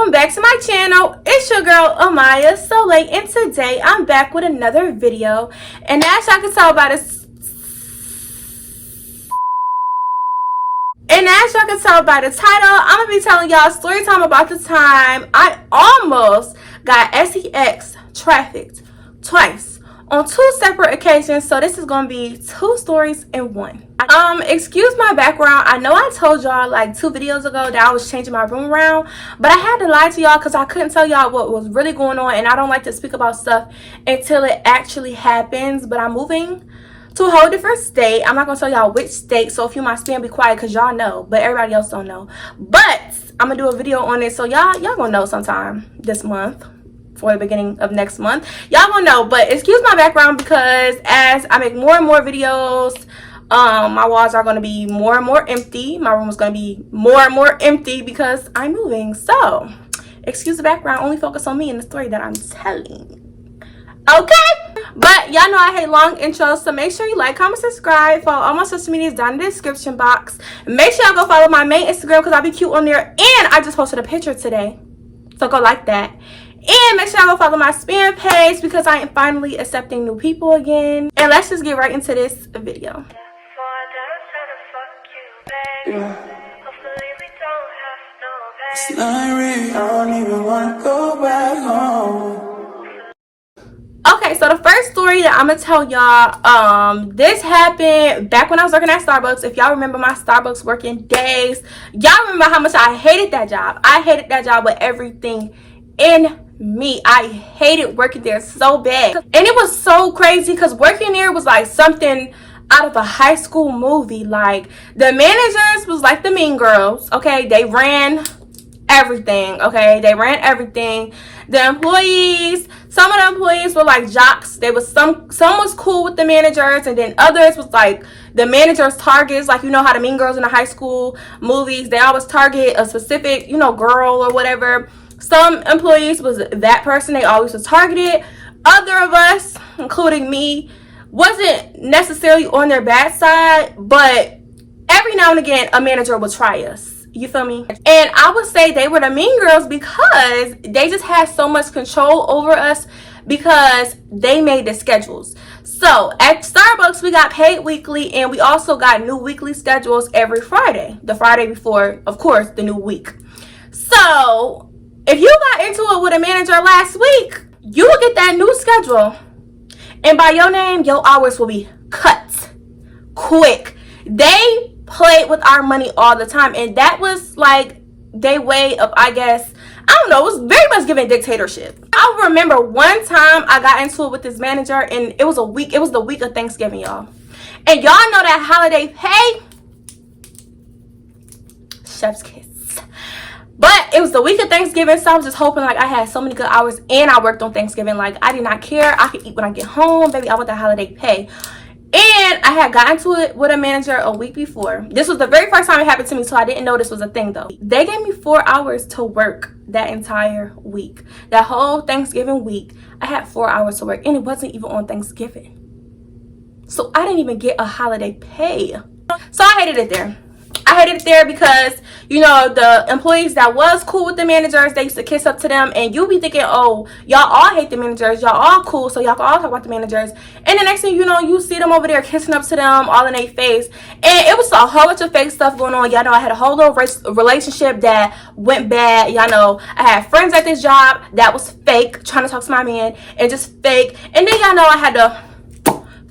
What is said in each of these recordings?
welcome back to my channel. It's your girl Amaya Soleil, and today I'm back with another video. And as y'all can tell by the title, I'm gonna be telling y'all story time about the time I almost got STX trafficked twice on two separate occasions. So this is gonna be two stories in one. Excuse my background. I know I told y'all like 2 videos ago that I was changing my room around, but I had to lie to y'all because I couldn't tell y'all what was really going on, and I don't like to speak about stuff until it actually happens. But I'm moving to a whole different state. I'm not gonna tell y'all which state, so if you might stand, be quiet because y'all know, but everybody else don't know. But I'm gonna do a video on it, so y'all gonna know sometime this month for the beginning of next month. Y'all gonna know. But excuse my background because as I make more and more videos, my walls are going to be more and more empty. My room is going to be more and more empty because I'm moving. So excuse the background, only focus on me and the story that I'm telling. Okay, but y'all know I hate long intros, so make sure you like, comment, subscribe, follow all my social medias down in the description box. Make sure y'all go follow my main Instagram because I'll be cute on there, and I just posted a picture today, so go like that. And make sure y'all go follow my spam page because I am finally accepting new people again. And let's just get right into this video. It's not real. I don't even want to go back home. Okay, so the first story that I'm gonna tell y'all, this happened back when I was working at Starbucks. If y'all remember my Starbucks working days, y'all remember how much I hated that job. I hated that job with everything in me. I hated working there so bad, and it was so crazy because working there was like something out of a high school movie. Like, the managers was like the mean girls, okay? They ran everything, okay? They ran everything. The employees, some of the employees were like jocks. They was some was cool with the managers, and then others was like the managers' targets. Like, you know how the mean girls in the high school movies, they always target a specific, you know, girl or whatever. Some employees was that person. They always was targeted. Other of us, including me, wasn't necessarily on their bad side, but every now and again a manager would try us, you feel me? And I would say they were the mean girls because they just had so much control over us because they made the schedules. So at Starbucks we got paid weekly, and we also got new weekly schedules every Friday, the Friday before, of course, the new week. So if you got into it with a manager last week, you will get that new schedule, and by your name, your hours will be cut quick. They played with our money all the time, and that was like their way of, I guess, I don't know, it was very much giving dictatorship. I remember one time I got into it with this manager, and it was the week of Thanksgiving, y'all. And y'all know that holiday pay, chef's kiss. But it was the week of Thanksgiving, so I was just hoping like I had so many good hours, and I worked on Thanksgiving. Like, I did not care. I could eat when I get home, baby. I want that holiday pay. And I had gotten to it with a manager a week before. This was the very first time it happened to me, so I didn't know this was a thing though. They gave me 4 hours to work that entire week. That whole Thanksgiving week, I had 4 hours to work, and it wasn't even on Thanksgiving. So I didn't even get a holiday pay. So I hated it there. I hated it there because, you know, the employees that was cool with the managers, they used to kiss up to them, and you be thinking, oh, y'all all hate the managers, y'all all cool, so y'all can all talk about the managers. And the next thing you know, you see them over there kissing up to them all in their face, and it was a whole bunch of fake stuff going on. Y'all know I had a whole little relationship that went bad. Y'all know I had friends at this job that was fake, trying to talk to my man, and just fake. And then y'all know I had to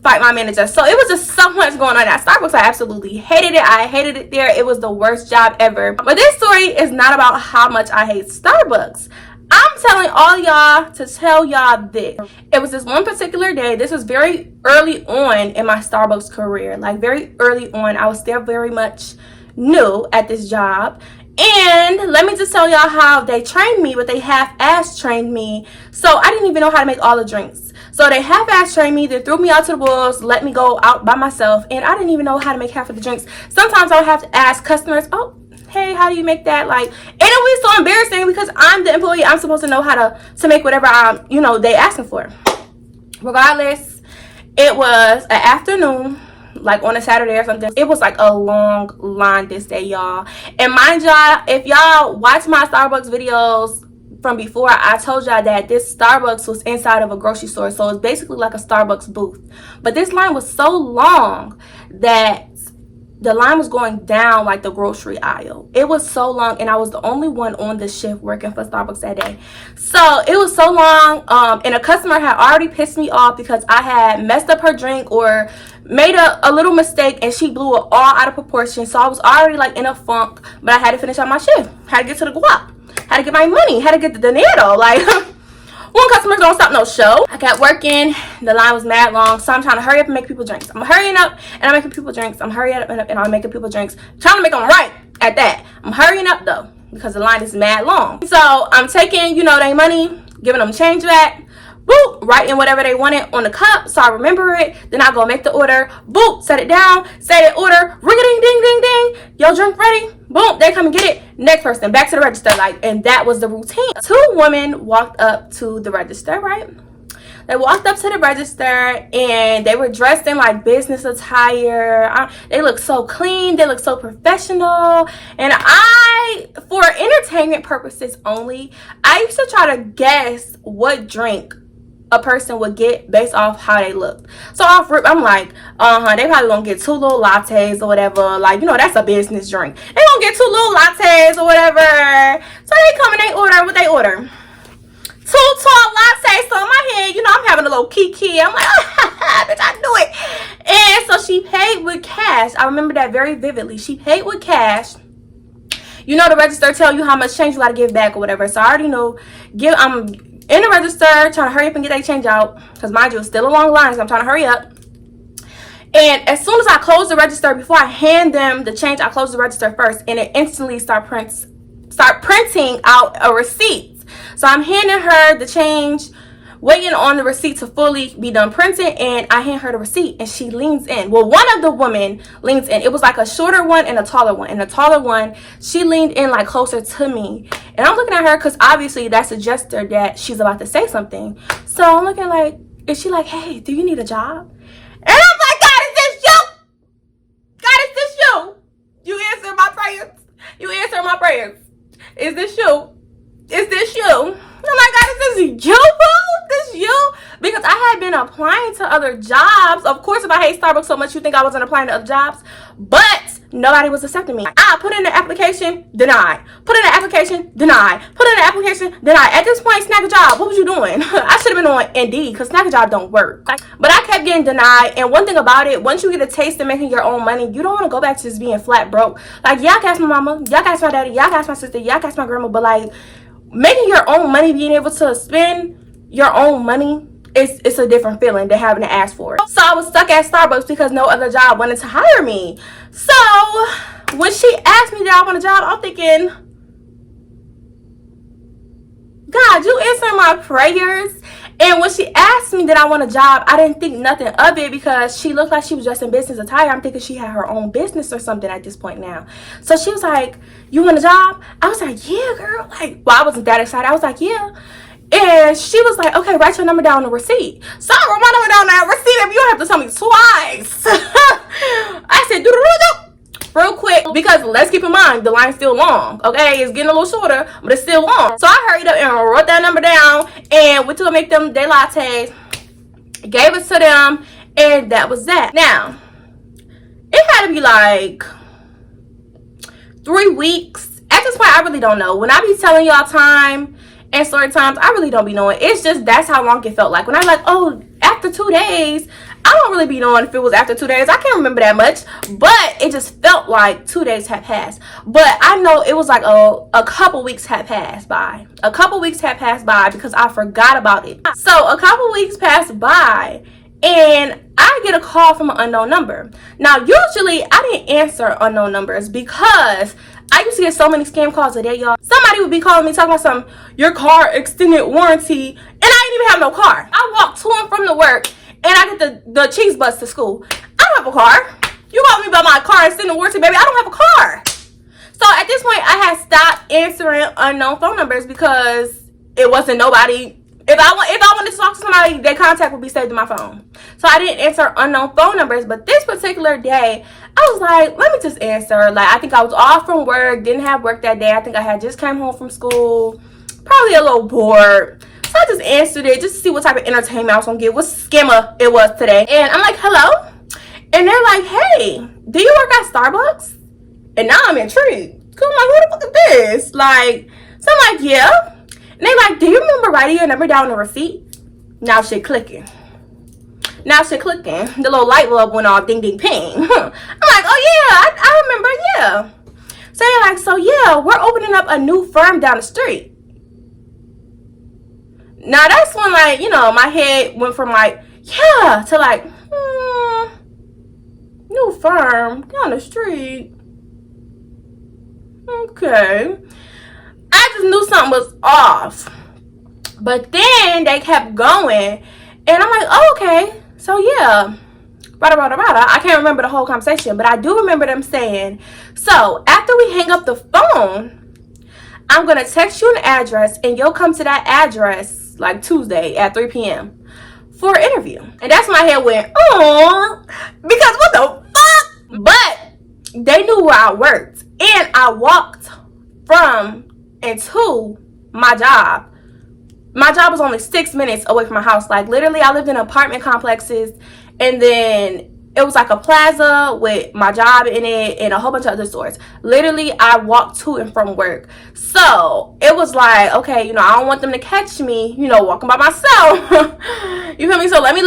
fight my manager. So it was just so much going on at Starbucks. I absolutely hated it. I hated it there. It was the worst job ever. But this story is not about how much I hate Starbucks. I'm telling all y'all to tell y'all this. It was this one particular day. This was very early on in my Starbucks career. Like, very early on. I was still very much new at this job. And let me just tell y'all how they trained me, but they half-ass trained me. So I didn't even know how to make all the drinks. So they half-ass trained me. They threw me out to the wolves, let me go out by myself, and I didn't even know how to make half of the drinks. Sometimes I would have to ask customers, oh, hey, how do you make that? Like, and it was so embarrassing because I'm the employee. I'm supposed to know how to make whatever they asking for. Regardless, it was an afternoon. like on a Saturday or something. It was like a long line this day, y'all. And mind y'all, if y'all watch my Starbucks videos from before, I told y'all that this Starbucks was inside of a grocery store, so it's basically like a Starbucks booth. But this line was so long that the line was going down like the grocery aisle. It was so long, and I was the only one on the shift working for Starbucks that day. So it was so long, and a customer had already pissed me off because I had messed up her drink or made a little mistake, and she blew it all out of proportion. So I was already like in a funk, but I had to finish out my shift. Had to get to the guap. Had to get my money. Had to get the dinero. Like, one customers don't stop no show. I kept working. The line was mad long, so I'm trying to hurry up and make people drinks. I'm hurrying up and I'm making people drinks. I'm hurrying up and I'm making people drinks. Trying to make them right at that. I'm hurrying up though because the line is mad long. So I'm taking, you know, their money, giving them change back. Boop, writing whatever they wanted on the cup so I remember it. Then I go make the order. Boop, set it down, say the order. Ring a ding ding ding ding. Your drink ready? Boom, they come and get it. Next person, back to the register. Like, and that was the routine. 2 women walked up to the register, right? They walked up to the register and they were dressed in like business attire. They looked so clean. They looked so professional. And I, for entertainment purposes only, I used to try to guess what drink a person would get based off how they look. So off rip, I'm like, they probably gonna get 2 little lattes or whatever. Like, you know, that's a business drink. They gonna get 2 little lattes or whatever. So they come and they order what they order. 2 tall lattes. So in my head, you know, I'm having a little kiki. I'm like, bitch, I knew it. And so she paid with cash. I remember that very vividly. She paid with cash. You know, the register tell you how much change you gotta give back or whatever. So I already know. I'm in the register trying to hurry up and get that change out because mind you, it's still a long line, so I'm trying to hurry up. And as soon as I close the register, before I hand them the change, I close the register first, and it instantly start printing out a receipt. So I'm handing her the change, waiting on the receipt to fully be done printing, and I hand her the receipt and she leans in. Well, one of the women leans in. It was like a shorter one and a taller one. And the taller one, she leaned in like closer to me. And I'm looking at her because obviously that suggests that she's about to say something. So I'm looking like, is she like, hey, do you need a job? And I'm like, God, is this you? God, is this you? You answer my prayers. You answer my prayers. Is this you? Is this you? I'm like, God, is this you, boo? This you? Because I had been applying to other jobs. Of course, if I hate Starbucks so much, you think I wasn't applying to other jobs. But nobody was accepting me. I put in the application, denied. Put in the application, denied. Put in the application, denied. At this point, snag a job. What was you doing? I should have been on Indeed because snag a job don't work. But I kept getting denied. And one thing about it, once you get a taste of making your own money, you don't want to go back to just being flat broke. Like, yeah, I can ask my mama. Yeah, I can ask my daddy. Yeah, I can ask my sister. Yeah, I can ask my grandma. But like, making your own money, being able to spend your own money, it's a different feeling than having to ask for it. So I was stuck at Starbucks because no other job wanted to hire me. So when she asked me that I want a job, I'm thinking, God, you answering my prayers. And when she asked me that I want a job, I didn't think nothing of it because she looked like she was dressed in business attire. I'm thinking she had her own business or something at this point now. So she was like, you want a job? I was like, yeah, girl. Like, well, I wasn't that excited. I was like, yeah. And she was like, okay, write your number down on the receipt. So I wrote my number down on that receipt. If you don't have to tell me twice. I said, real quick, because let's keep in mind, the line's still long. Okay, it's getting a little shorter, but it's still long. So I hurried up and wrote that number down and went to go make them their lattes, gave it to them, and that was that. Now, it had to be like 3 weeks. At this point, I really don't know. When I be telling y'all time and story times, I really don't be knowing. It's just that's how long it felt like. When I'm like, oh, after 2 days, I don't really be knowing if it was after 2 days. I can't remember that much, but it just felt like 2 days had passed. But I know it was like a couple weeks had passed by. A couple weeks had passed by because I forgot about it. So a couple weeks passed by and I get a call from an unknown number. Now, usually I didn't answer unknown numbers because I used to get so many scam calls a day, y'all. Somebody would be calling me talking about some, your car extended warranty, and I didn't even have no car. I walked to and from the work, and I get the cheese bus to school. I don't have a car. You call me about my car extended warranty, baby. I don't have a car. So at this point, I had stopped answering unknown phone numbers because it wasn't nobody If I wanted to talk to somebody, their contact would be saved in my phone. So I didn't answer unknown phone numbers. But this particular day, I was like, let me just answer. Like, I think I was off from work, didn't have work that day. I think I had just came home from school, probably a little bored. So I just answered it just to see what type of entertainment I was gonna get, what scammer it was today. And I'm like, hello? And they're like, hey, do you work at Starbucks? And now I'm intrigued. Cause I'm like, what the fuck is this? Like, so I'm like, yeah. And they like, do you remember writing your number down on the receipt? Now shit clicking. The little light bulb went off, ding, ding, ping. I'm like, oh yeah, I remember, yeah. So they're like, so yeah, we're opening up a new firm down the street. Now that's when, like, you know, my head went from like, yeah, to like, new firm down the street. Okay. I just knew something was off. But then they kept going. And I'm like, oh, okay. So, yeah. I can't remember the whole conversation. But I do remember them saying, so, after we hang up the phone, I'm going to text you an address. And you'll come to that address, like, Tuesday at 3 p.m. for an interview. And that's when my head went, oh. Because what the fuck? But they knew where I worked. And I walked from and to my job. My job was only 6 minutes away from my house. Like, literally, I lived in apartment complexes, and then it was like a plaza with my job in it and a whole bunch of other stores. Literally, I walked to and from work. So it was like, okay, you know, I don't want them to catch me, you know, walking by myself. You feel me? So let me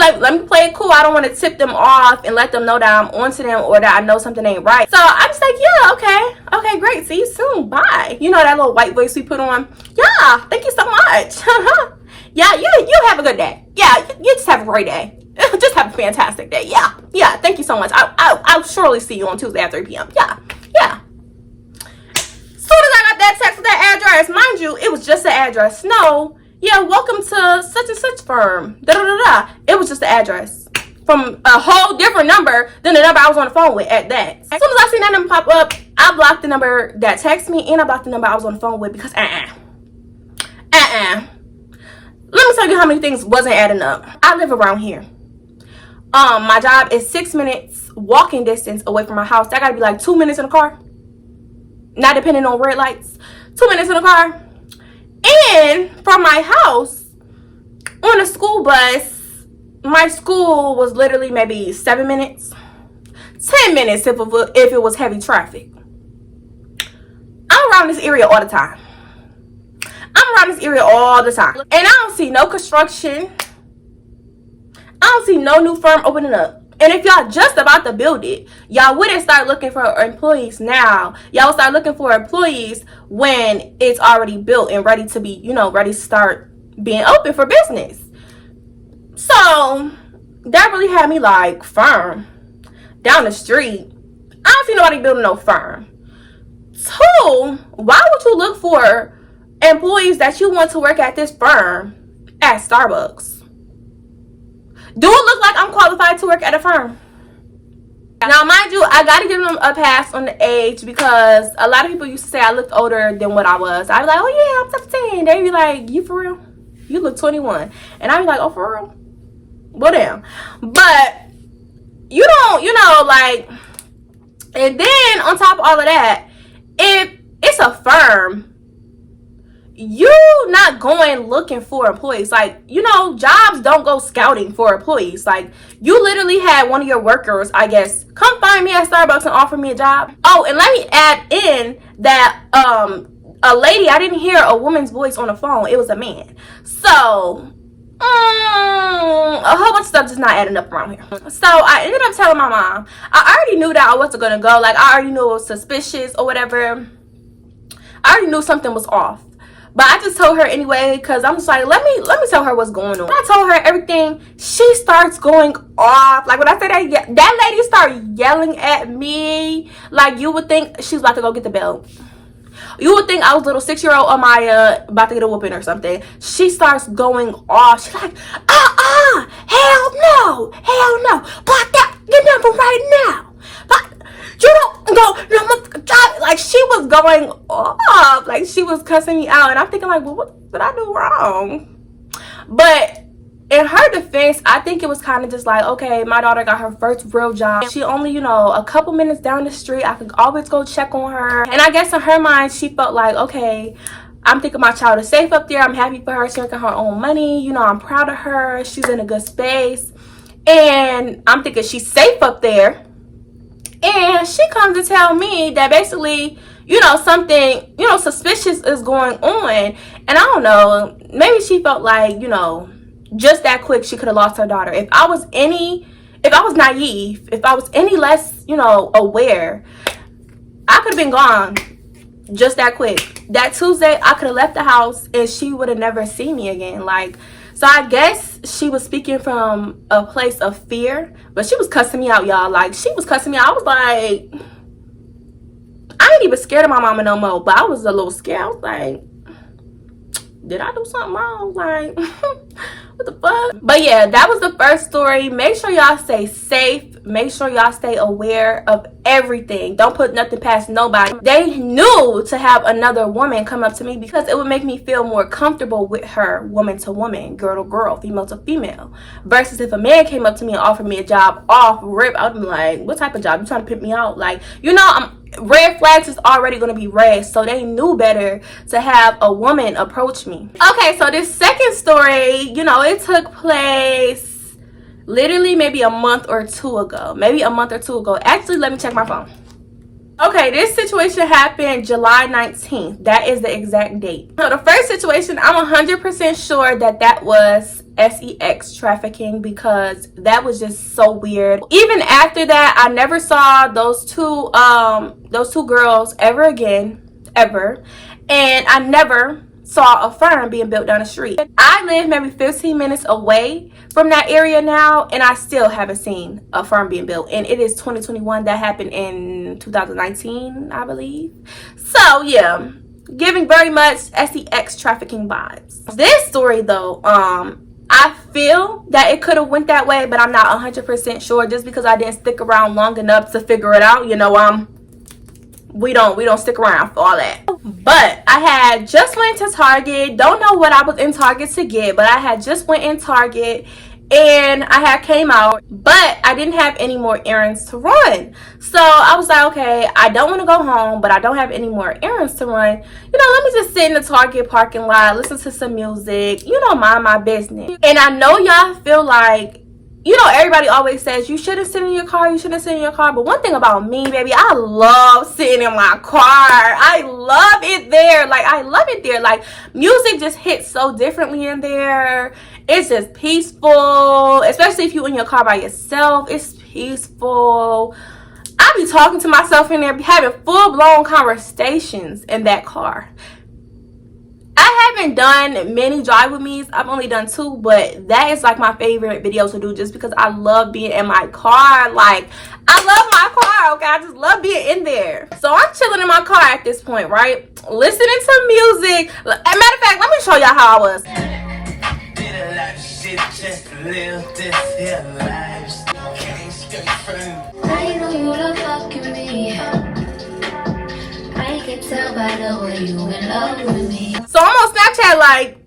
play it cool. I don't want to tip them off and let them know that I'm onto them or that I know something ain't right. So I'm just like, yeah, okay, great. See you soon. Bye. You know that little white voice we put on? Yeah, thank you so much. Yeah, you have a good day. Yeah, you just have a great day. Just have a fantastic day. Yeah, thank you so much. I'll surely see you on Tuesday at 3 p.m. Yeah. Soon as I got that text with that address, mind you, it was just the address. No, yeah, welcome to such and such firm. It was just the address from a whole different number than the number I was on the phone with at that. As soon as I seen that number pop up, I blocked the number that texted me and I blocked the number I was on the phone with because let me tell you how many things wasn't adding up. I live around here. My job is 6 minutes walking distance away from my house. That gotta be like 2 minutes in a car. Not depending on red lights. 2 minutes in a car. And from my house on a school bus, my school was literally maybe 7 minutes. 10 minutes if it was heavy traffic. I'm around this area all the time. And I don't see no construction. I don't see no new firm opening up. And if y'all just about to build it, y'all wouldn't start looking for employees now. Y'all would start looking for employees when it's already built and ready to be, you know, ready to start being open for business. So that really had me like, firm down the street. I don't see nobody building no firm. 2, why would you look for employees that you want to work at this firm at Starbucks? Do it look like I'm qualified to work at a firm? Now, mind you, I gotta give them a pass on the age because a lot of people used to say I looked older than what I was. I'd be like, oh yeah, I'm 17. They'd be like, you for real? You look 21. And I'd be like, oh, for real? Well, damn. But you don't, you know, like, and then on top of all of that, if it's a firm, you not going looking for employees. Like, you know, jobs don't go scouting for employees. Like, you literally had one of your workers, I guess, come find me at Starbucks and offer me a job. Oh, and let me add in that a lady, I didn't hear a woman's voice on the phone. It was a man. So a whole bunch of stuff just not adding up around here. So I ended up telling my mom. I already knew that I wasn't gonna go. Like, I already knew it was suspicious or whatever. I already knew something was off. But I just told her anyway, because I'm just like, let me tell her what's going on. When I told her everything, she starts going off. Like, when I say that lady started yelling at me. Like, you would think she was about to go get the belt. You would think I was little 6-year-old Amaya about to get a whooping or something. She starts going off. She's like, hell no. Block that number right now. You don't go, like, she was going off. Like, she was cussing me out. And I'm thinking, like, well, what did I do wrong? But in her defense, I think it was kind of just like, okay, my daughter got her first real job. She only, you know, a couple minutes down the street. I could always go check on her. And I guess in her mind, she felt like, okay, I'm thinking my child is safe up there. I'm happy for her. She's making her own money. You know, I'm proud of her. She's in a good space. And I'm thinking she's safe up there. And she comes to tell me that basically, you know, something, you know, suspicious is going on. And I don't know, maybe she felt like, you know, just that quick she could have lost her daughter. If I was naive, if I was any less, you know, aware, I could have been gone just that quick. That Tuesday, I could have left the house and she would have never seen me again. Like, so I guess she was speaking from a place of fear, but she was cussing me out, y'all. Like, she was cussing me out. I was like, I ain't even scared of my mama no more, but I was a little scared. I was like, did I do something wrong? Like, what the fuck? But yeah, that was the first story. Make sure y'all stay safe. Make sure y'all stay aware of everything. Don't put nothing past nobody. They knew to have another woman come up to me because it would make me feel more comfortable with her, woman to woman, girl to girl, female to female. Versus if a man came up to me and offered me a job off rip, I would be like, what type of job? You trying to pimp me out? Like, you know, red flags is already going to be raised, so they knew better to have a woman approach me. Okay, so this second story, you know, it took place literally maybe a month or two ago. Actually, let me check my phone. Okay, this situation happened July 19th. That is the exact date. So the first situation, I'm 100% sure that was STX trafficking, because that was just so weird. Even after that, I never saw those two girls ever again, ever. And I never saw a firm being built down the street. I live maybe 15 minutes away from that area now, and I still haven't seen a firm being built. And it is 2021. That happened in 2019, I believe. So yeah, giving very much STX trafficking vibes. This story though, I feel that it could have went that way, but I'm not 100% sure, just because I didn't stick around long enough to figure it out. You know, we don't stick around for all that. But I had just went to Target. Don't know what I was in Target to get, but I had just went in Target and I had came out, but I didn't have any more errands to run. So I was like, okay, I don't want to go home, but I don't have any more errands to run. You know, let me just sit in the Target parking lot, listen to some music, you know, mind my business. And I know y'all feel like, you know, everybody always says you shouldn't sit in your car, but one thing about me, baby, I love sitting in my car. I love it there. Like, music just hits so differently in there. It's just peaceful, especially if you're in your car by yourself. It's peaceful. I be talking to myself in there, having full-blown conversations in that car. I haven't done many drive with me's. I've only done 2, but that is like my favorite video to do, just because I love being in my car. Like, I love my car, okay? I just love being in there. So I'm chilling in my car at this point, right? Listening to music. As a matter of fact, let me show y'all how I was. Did a lot of shit just to live this here life. Came straight from. I know you love fucking me. I can tell by the way you in love with me. So I'm on Snapchat like,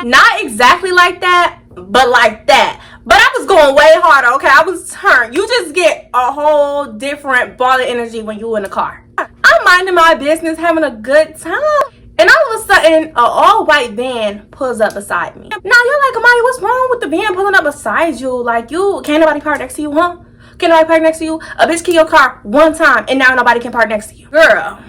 not exactly like that, but like that. But I was going way harder, okay? I was turned. You just get a whole different ball of energy when you're in the car. I'm minding my business, having a good time. And all of a sudden, an all-white van pulls up beside me. Now you're like, Amaya, what's wrong with the van pulling up beside you? Like, can't nobody park next to you, huh? Can nobody park next to you? A bitch kick your car one time and now nobody can park next to you. Girl,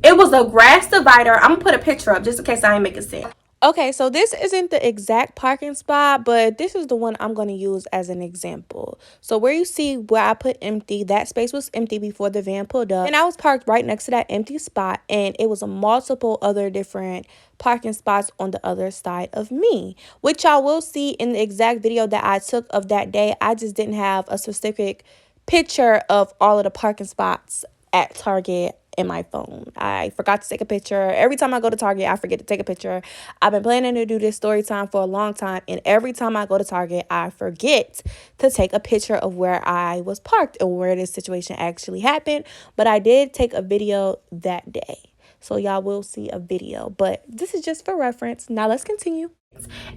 it was a grass divider. I'm gonna put a picture up just in case I ain't making sense. Okay, so this isn't the exact parking spot, but this is the one I'm going to use as an example. So where you see where I put empty, that space was empty before the van pulled up. And I was parked right next to that empty spot, and it was multiple other different parking spots on the other side of me, which y'all will see in the exact video that I took of that day. I just didn't have a specific picture of all of the parking spots at Target in my phone. I forgot to take a picture. Every time I go to Target, I forget to take a picture. I've been planning to do this story time for a long time, and every time I go to Target, I forget to take a picture of where I was parked and where this situation actually happened. But I did take a video that day. so y'all will see a video, but this is just for reference. Now let's continue.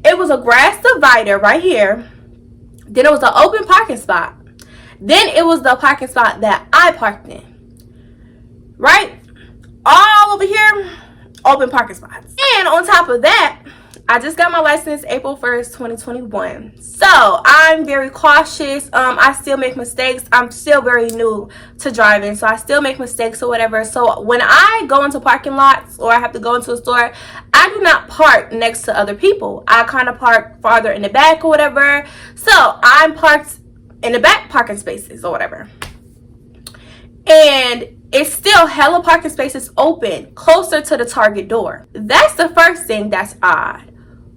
It was a grass divider right here, then it was an open parking spot, then it was the parking spot that I parked in, right? All over here, open parking spots. And on top of that, I just got my license April 1st, 2021. So I'm very cautious. I still make mistakes. I'm still very new to driving, so I still make mistakes or whatever. So when I go into parking lots or I have to go into a store, I do not park next to other people. I kind of park farther in the back or whatever. So I'm parked in the back parking spaces or whatever. And it's still hella parking spaces open closer to the Target door. That's the first thing that's odd.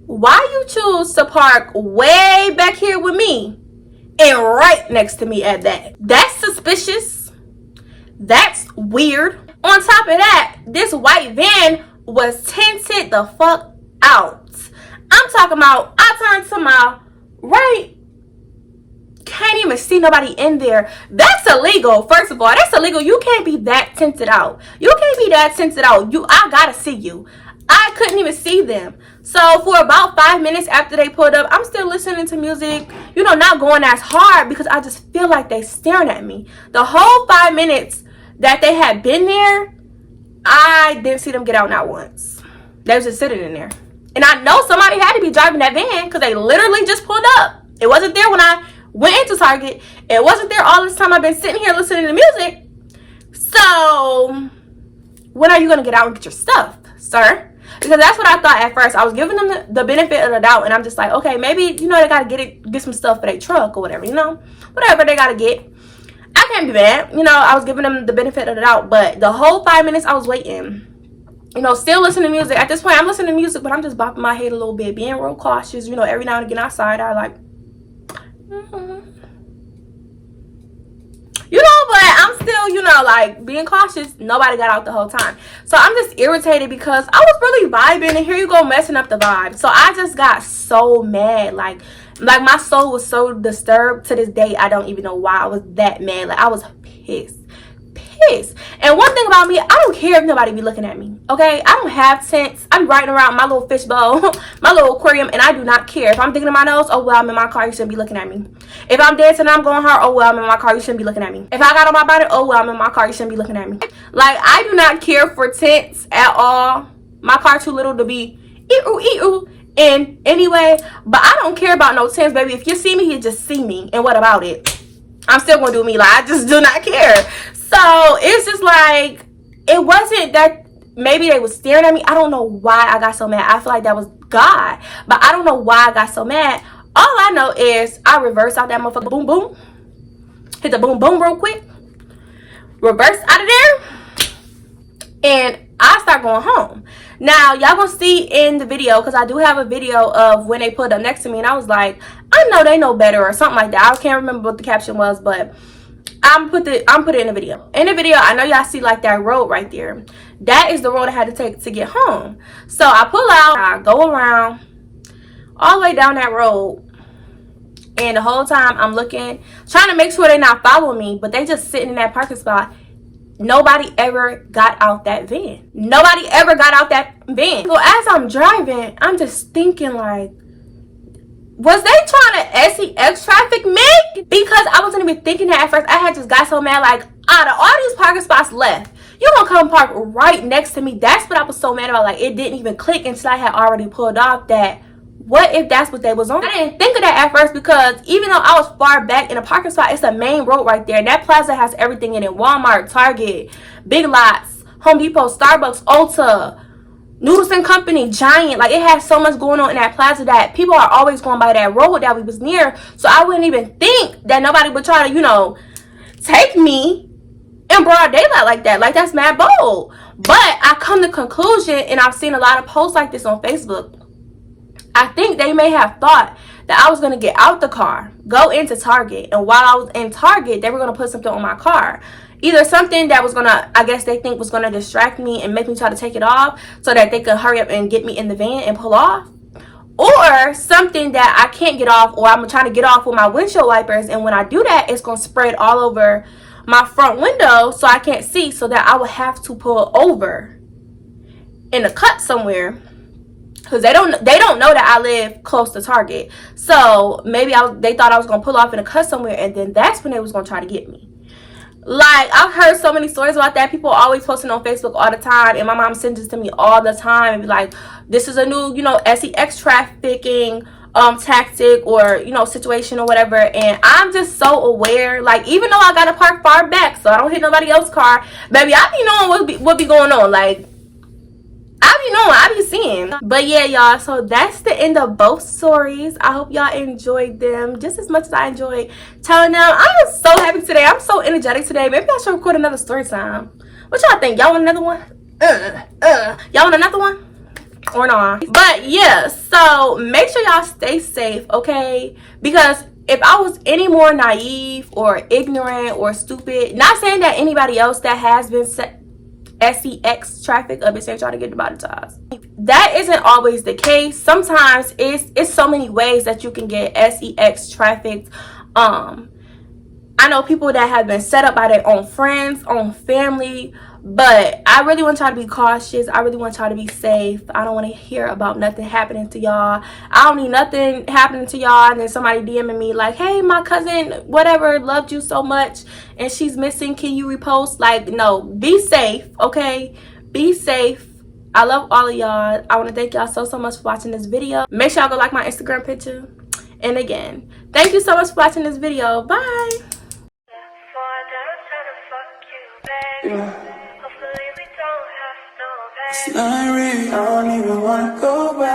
Why you choose to park way back here with me and right next to me at that? That's suspicious. That's weird. On top of that, this white van was tinted the fuck out. I'm talking about, I turned to my right, can't even see nobody in there. That's illegal. First of all, that's illegal. You can't be that tinted out. You can't be that tinted out. I gotta see you. I couldn't even see them. So for about 5 minutes after they pulled up, I'm still listening to music, you know, not going as hard because I just feel like they staring at me. The whole 5 minutes that they had been there, I didn't see them get out not once. They was just sitting in there. And I know somebody had to be driving that van because they literally just pulled up. It wasn't there when I went into Target. It wasn't there all this time I've been sitting here listening to music. So when are you going to get out and get your stuff, sir? Because that's what I thought at first. I was giving them the benefit of the doubt, and I'm just like, okay, maybe, you know, they gotta get some stuff for their truck or whatever, you know, whatever they gotta get. I can't be mad, you know. I was giving them the benefit of the doubt, but the whole 5 minutes I was waiting, you know, still listening to music. At this point, I'm listening to music, but I'm just bopping my head a little bit, being real cautious, you know. Every now and again outside, I like, you know, but I'm still, you know, like being cautious. Nobody got out the whole time. So I'm just irritated because I was really vibing and here you go messing up the vibe. So I just got so mad. Like my soul was so disturbed. To this day, I don't even know why I was that mad. Like I was pissed. And one thing about me, I don't care if nobody be looking at me, okay? I don't have tints. I'm riding around my little fishbowl, my little aquarium, and I do not care. If I'm digging in my nose, oh well, I'm in my car, you shouldn't be looking at me. If I'm dancing and I'm going hard, oh well, I'm in my car, you shouldn't be looking at me. If I got on my body, oh well, I'm in my car, you shouldn't be looking at me. Like, I do not care for tints at all. My car too little to be in anyway, but I don't care about no tints, baby. If you see me, you just see me, and what about it? I'm still gonna do me. Like, I just do not care. So it's just like, it wasn't that maybe they was staring at me. I don't know why I got so mad. I feel like that was God, but I don't know why I got so mad. All I know is I reversed out that motherfucker, boom boom, hit the boom boom real quick, reverse out of there, and I start going home. Now y'all gonna see in the video, because I do have a video of when they put up next to me, and I was like, I know they know better or something like that. I can't remember what the caption was, but I'm put it in the video. In the video, I know y'all see like that road right there. That is the road I had to take to get home. So I pull out, I go around all the way down that road, and the whole time I'm looking, trying to make sure they're not following me, but they just sitting in that parking spot. Nobody ever got out that van. Nobody ever got out that van. So as I'm driving, I'm just thinking like, was they trying to STX traffic me? Because I wasn't even thinking that at first. I had just got so mad, like, out of all these parking spots left, you gonna come park right next to me? That's what I was so mad about. Like, it didn't even click until I had already pulled off that, what if that's what they was on? I didn't think of that at first, because even though I was far back in a parking spot, it's the main road right there. And that plaza has everything in it. Walmart, Target, Big Lots, Home Depot, Starbucks, Ulta, Noodles and Company, Giant. Like, it has so much going on in that plaza that people are always going by that road that we was near. So I wouldn't even think that nobody would try to, you know, take me in broad daylight like that. Like, that's mad bold. But I come to conclusion, and I've seen a lot of posts like this on Facebook, I think they may have thought that I was going to get out the car, go into Target, and while I was in Target, they were going to put something on my car. Either something that was going to, I guess they think was going to distract me and make me try to take it off so that they could hurry up and get me in the van and pull off. Or something that I can't get off, or I'm trying to get off with my windshield wipers, and when I do that, it's going to spread all over my front window so I can't see, so that I would have to pull over in a cut somewhere, because they don't know that I live close to Target. So maybe they thought I was gonna pull off in a cut somewhere, and then that's when they was gonna try to get me. Like, I've heard so many stories about that. People always posting on Facebook all the time, and my mom sends this to me all the time and be like, this is a new, you know, STX trafficking tactic, or, you know, situation or whatever. And I'm just so aware. Like, even though I gotta park far back so I don't hit nobody else's car, baby, I be knowing what be going on. Like, I be seeing. But yeah, y'all, so that's the end of both stories. I hope y'all enjoyed them just as much as I enjoyed telling them. I am so happy today. I'm so energetic today. Maybe I should record another story time. What y'all think? Y'all want another one? Y'all want another one? Or not? But yeah, so make sure y'all stay safe, okay? Because if I was any more naive or ignorant or stupid, not saying that anybody else that has been STX traffic of it saying trying to get demonetized, that isn't always the case. Sometimes it's so many ways that you can get STX trafficked. I know people that have been set up by their own friends, own family, but I really want y'all to be cautious. I really want y'all to be safe. I don't want to hear about nothing happening to y'all. I don't need nothing happening to y'all and then somebody DMing me like, hey, my cousin whatever loved you so much and she's missing, can you repost? Like, no, be safe, okay? Be safe. I love all of y'all. I want to thank y'all so much for watching this video. Make sure y'all go like my Instagram picture. And again, thank you so much for watching this video. Bye. It's not real, I don't even wanna go back.